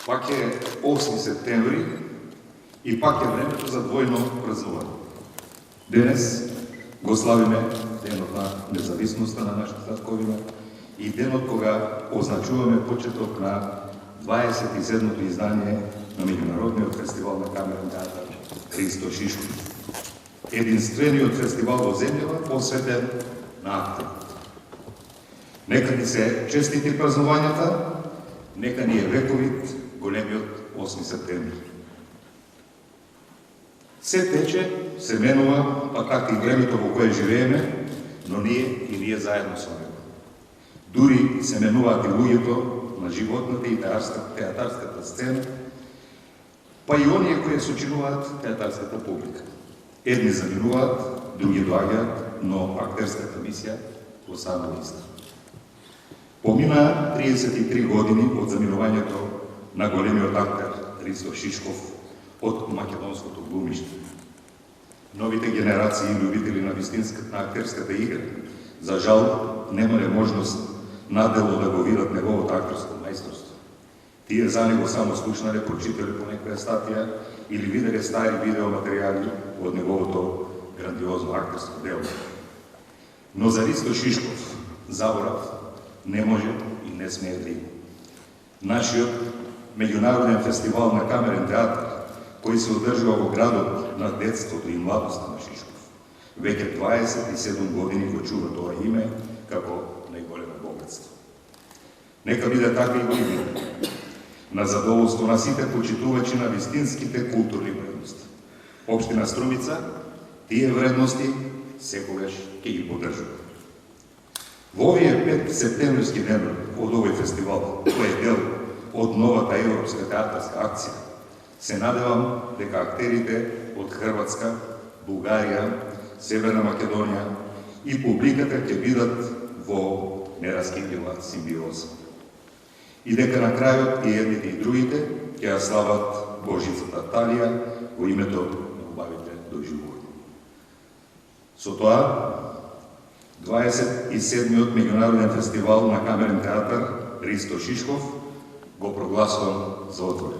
Пак е 8 септември и пак е времето за двойно празнуване. Денес го славиме денот на независността на нашата татковина и денот кога означуваме почеток на 27-то издание на Меѓународниот фестивал на камерен театар Христо Шишков. Единствениот фестивал во земјава посветен на акторот. Нека ни се честити празнувањата, нека ни е вековит големиот 8 септември. Се тече, се менува, па така и времето во кое живееме, но ние заедно со него. Дури се менуваат и луѓето на животната и театарската сцена, па и оние кои сочинуваат театарската публика. Едни заминуваат, други доаѓаат, но актерската мисија останува иста. Помина 33 години од заминувањето на големиот актер Христо Шишков од македонското глумиште. Новите генерации љубители на вистинската актерската игра, за жал, немале можност надело да го видат неговото актерско мајсторство. Тие за него само слушнале, прочитале по некоја статија или виделе стари видеоматеријали од неговото грандиозно актерско дело. Но за Христо Шишков заборав не може и не смее да има. Нашиот меѓународен фестивал на камерен театар, кој се одржува во градот на детството и младоста на Шишков, веќе 27 години го чува тоа име како најголемо богатство. Нека биде така и години, на задоволство на сите почитувачи на вистинските културни вредности. Општина Струмица тие вредности секогаш ќе ги поддржува. Во овие 5 септемврски денови од овој фестивал, кој е дел од новата европска театарска акција, се надевам дека актерите од Хрватска, Бугарија, Северна Македонија и публиката ќе бидат во нераскидлива симбиоза. И дека на крајот и едните и другите ќе ја слават Божицата Талија во името на убавите доживувања. Со тоа, 27-миот меѓународен фестивал на камерен театар Христо Шишков го прогласувам за отворен.